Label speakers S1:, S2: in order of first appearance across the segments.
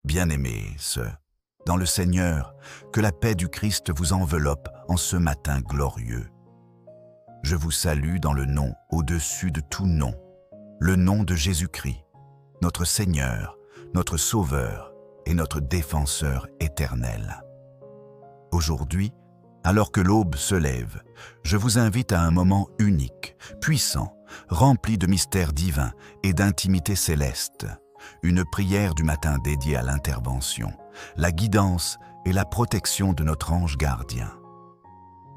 S1: Bien-aimés, dans le Seigneur, que la paix du Christ vous enveloppe en ce matin glorieux. Je vous salue dans le nom au-dessus de tout nom, le nom de Jésus-Christ, notre Seigneur, notre Sauveur et notre Défenseur éternel. Aujourd'hui, alors que l'aube se lève, je vous invite à un moment unique, puissant, rempli de mystères divins et d'intimité céleste. Une prière du matin dédiée à l'intervention, la guidance et la protection de notre ange gardien.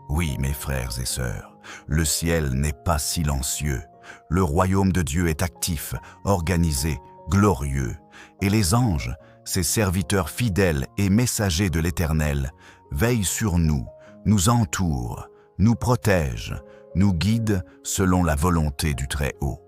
S1: Oui, mes frères et sœurs, le ciel n'est pas silencieux. Le royaume de Dieu est actif, organisé, glorieux. Et les anges, ces serviteurs fidèles et messagers de l'Éternel, veillent sur nous, nous entourent, nous protègent, nous guident selon la volonté du Très-Haut.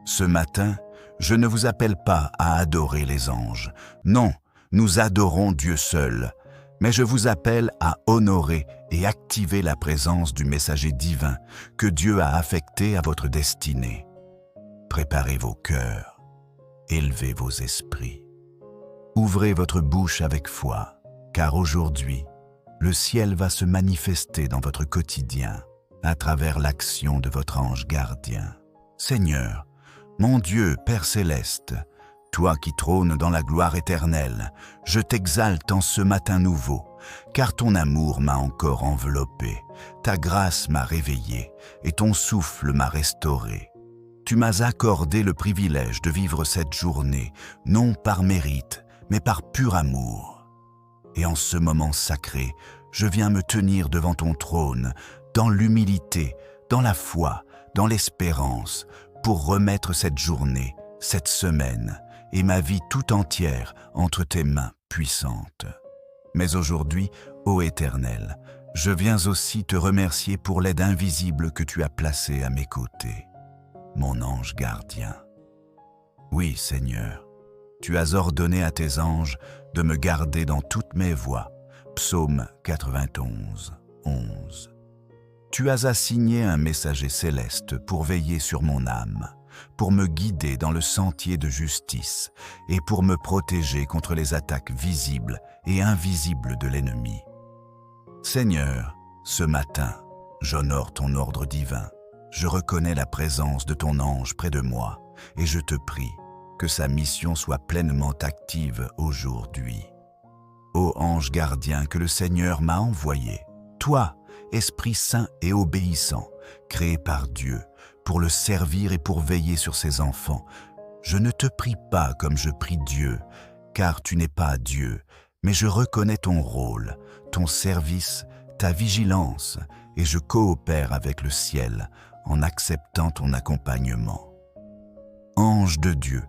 S1: Ce matin, je ne vous appelle pas à adorer les anges. Non, nous adorons Dieu seul. Mais je vous appelle à honorer et activer la présence du messager divin que Dieu a affecté à votre destinée. Préparez vos cœurs, élevez vos esprits. Ouvrez votre bouche avec foi, car aujourd'hui, le ciel va se manifester dans votre quotidien à travers l'action de votre ange gardien. Seigneur, mon Dieu, Père céleste, toi qui trônes dans la gloire éternelle, je t'exalte en ce matin nouveau, car ton amour m'a encore enveloppé, ta grâce m'a réveillé et ton souffle m'a restauré. Tu m'as accordé le privilège de vivre cette journée, non par mérite, mais par pur amour. Et en ce moment sacré, je viens me tenir devant ton trône, dans l'humilité, dans la foi, dans l'espérance, pour remettre cette journée, cette semaine, et ma vie tout entière entre tes mains puissantes. Mais aujourd'hui, ô Éternel, je viens aussi te remercier pour l'aide invisible que tu as placée à mes côtés, mon ange gardien. Oui, Seigneur, tu as ordonné à tes anges de me garder dans toutes mes voies. Psaume 91, 11. Tu as assigné un messager céleste pour veiller sur mon âme, pour me guider dans le sentier de justice et pour me protéger contre les attaques visibles et invisibles de l'ennemi. Seigneur, ce matin, j'honore ton ordre divin. Je reconnais la présence de ton ange près de moi et je te prie que sa mission soit pleinement active aujourd'hui. Ô ange gardien que le Seigneur m'a envoyé, toi, Esprit Saint et obéissant, créé par Dieu, pour le servir et pour veiller sur ses enfants, je ne te prie pas comme je prie Dieu, car tu n'es pas Dieu, mais je reconnais ton rôle, ton service, ta vigilance, et je coopère avec le ciel en acceptant ton accompagnement. Ange de Dieu,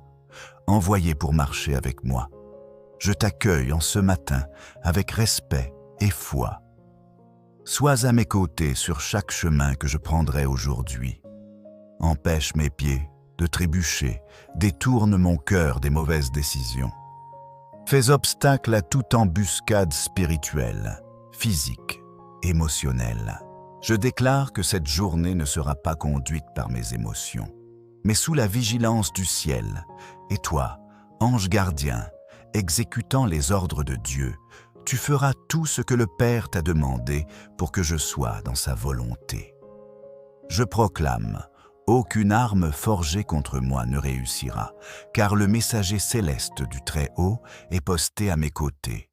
S1: envoyé pour marcher avec moi, je t'accueille en ce matin avec respect et foi. Sois à mes côtés sur chaque chemin que je prendrai aujourd'hui. Empêche mes pieds de trébucher, détourne mon cœur des mauvaises décisions. Fais obstacle à toute embuscade spirituelle, physique, émotionnelle. Je déclare que cette journée ne sera pas conduite par mes émotions, mais sous la vigilance du ciel. Et toi, ange gardien, exécutant les ordres de Dieu, tu feras tout ce que le Père t'a demandé pour que je sois dans sa volonté. Je proclame, aucune arme forgée contre moi ne réussira, car le messager céleste du Très-Haut est posté à mes côtés.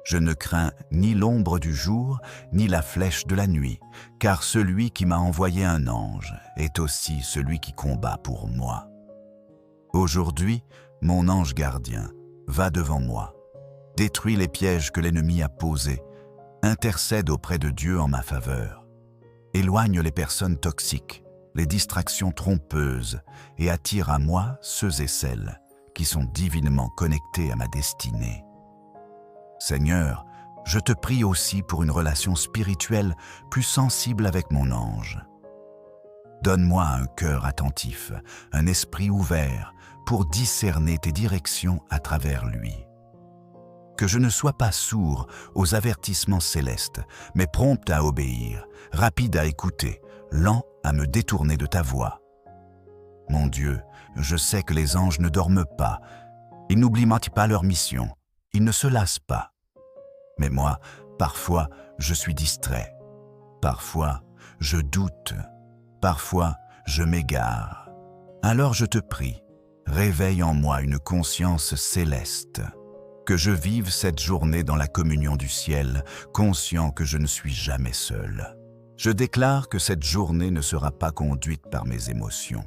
S1: Je ne crains ni l'ombre du jour, ni la flèche de la nuit, car celui qui m'a envoyé un ange est aussi celui qui combat pour moi. Aujourd'hui, mon ange gardien va devant moi. Détruis les pièges que l'ennemi a posés, intercède auprès de Dieu en ma faveur. Éloigne les personnes toxiques, les distractions trompeuses et attire à moi ceux et celles qui sont divinement connectés à ma destinée. Seigneur, je te prie aussi pour une relation spirituelle plus sensible avec mon ange. Donne-moi un cœur attentif, un esprit ouvert pour discerner tes directions à travers lui. Que je ne sois pas sourd aux avertissements célestes, mais prompt à obéir, rapide à écouter, lent à me détourner de ta voix. Mon Dieu, je sais que les anges ne dorment pas, Ils n'oublient pas leur mission, ils ne se lassent pas. Mais moi, parfois, je suis distrait. Parfois, je doute. Parfois, je m'égare. Alors je te prie, réveille en moi une conscience céleste. Que je vive cette journée dans la communion du ciel, conscient que je ne suis jamais seul. Je déclare que cette journée ne sera pas conduite par mes émotions,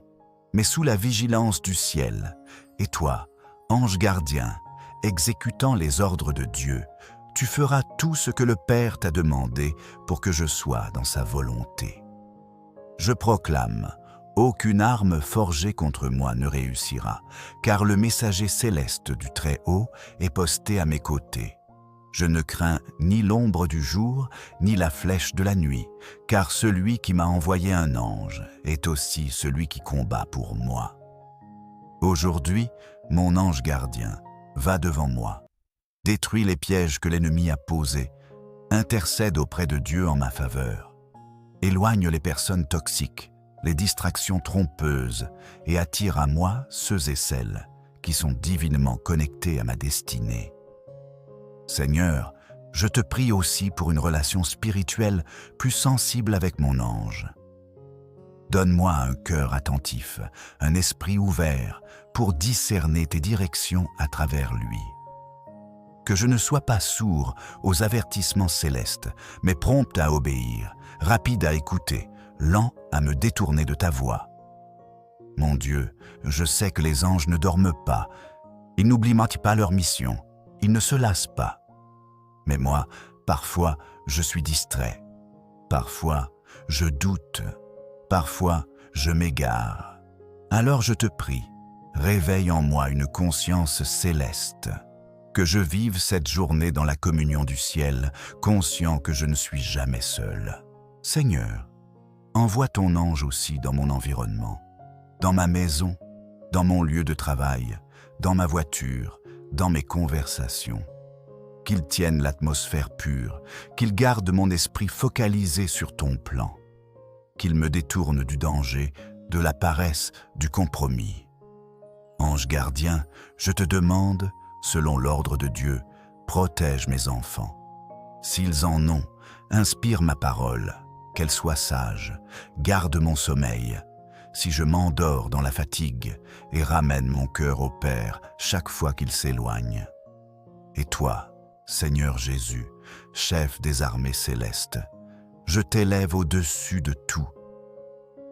S1: mais sous la vigilance du ciel. Et toi, ange gardien, exécutant les ordres de Dieu, tu feras tout ce que le Père t'a demandé pour que je sois dans sa volonté. Je proclame, aucune arme forgée contre moi ne réussira, car le messager céleste du Très-Haut est posté à mes côtés. Je ne crains ni l'ombre du jour, ni la flèche de la nuit, car celui qui m'a envoyé un ange est aussi celui qui combat pour moi. Aujourd'hui, mon ange gardien va devant moi, détruit les pièges que l'ennemi a posés, intercède auprès de Dieu en ma faveur, éloigne les personnes toxiques, les distractions trompeuses et attire à moi ceux et celles qui sont divinement connectés à ma destinée. Seigneur, je te prie aussi pour une relation spirituelle plus sensible avec mon ange. Donne-moi un cœur attentif, un esprit ouvert pour discerner tes directions à travers lui. Que je ne sois pas sourd aux avertissements célestes, mais prompt à obéir, rapide à écouter, lent à me détourner de ta voix. Mon Dieu, je sais que les anges ne dorment pas, ils n'oublient pas leur mission, ils ne se lassent pas. Mais moi, parfois, je suis distrait. Parfois, je doute. Parfois, je m'égare. Alors je te prie, réveille en moi une conscience céleste. Que je vive cette journée dans la communion du ciel, conscient que je ne suis jamais seul. Seigneur, envoie ton ange aussi dans mon environnement, dans ma maison, dans mon lieu de travail, dans ma voiture, dans mes conversations. Qu'il tienne l'atmosphère pure, qu'il garde mon esprit focalisé sur ton plan, qu'il me détourne du danger, de la paresse, du compromis. Ange gardien, je te demande, selon l'ordre de Dieu, protège mes enfants. S'ils en ont, inspire ma parole, qu'elle soit sage, garde mon sommeil, si je m'endors dans la fatigue, et ramène mon cœur au Père chaque fois qu'il s'éloigne. Et toi, Seigneur Jésus, chef des armées célestes, je t'élève au-dessus de tout.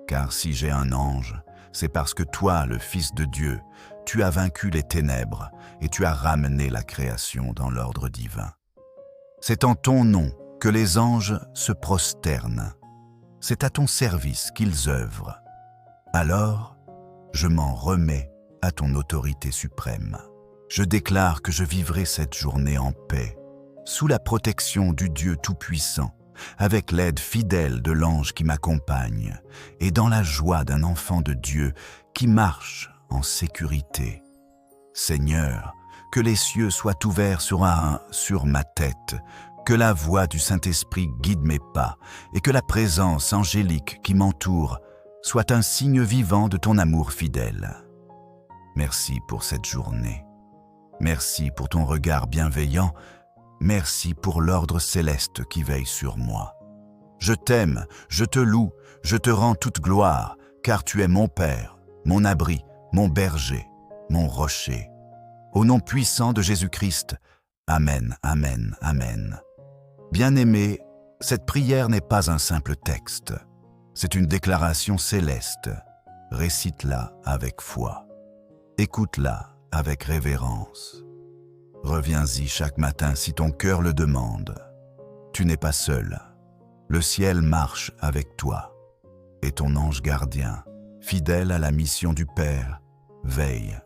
S1: Car si j'ai un ange, c'est parce que toi, le Fils de Dieu, tu as vaincu les ténèbres et tu as ramené la création dans l'ordre divin. C'est en ton nom que les anges se prosternent. C'est à ton service qu'ils œuvrent. Alors, je m'en remets à ton autorité suprême. Je déclare que je vivrai cette journée en paix, sous la protection du Dieu Tout-Puissant, avec l'aide fidèle de l'ange qui m'accompagne, et dans la joie d'un enfant de Dieu qui marche en sécurité. Seigneur, que les cieux soient ouverts sur ma tête, que la voix du Saint-Esprit guide mes pas, et que la présence angélique qui m'entoure soit un signe vivant de ton amour fidèle. Merci pour cette journée. Merci pour ton regard bienveillant. Merci pour l'ordre céleste qui veille sur moi. Je t'aime, je te loue, je te rends toute gloire, car tu es mon Père, mon abri, mon berger, mon rocher. Au nom puissant de Jésus-Christ, Amen, Amen, Amen. Bien-aimé, cette prière n'est pas un simple texte. C'est une déclaration céleste. Récite-la avec foi. Écoute-la avec révérence. Reviens-y chaque matin si ton cœur le demande. Tu n'es pas seul. Le ciel marche avec toi. Et ton ange gardien, fidèle à la mission du Père, veille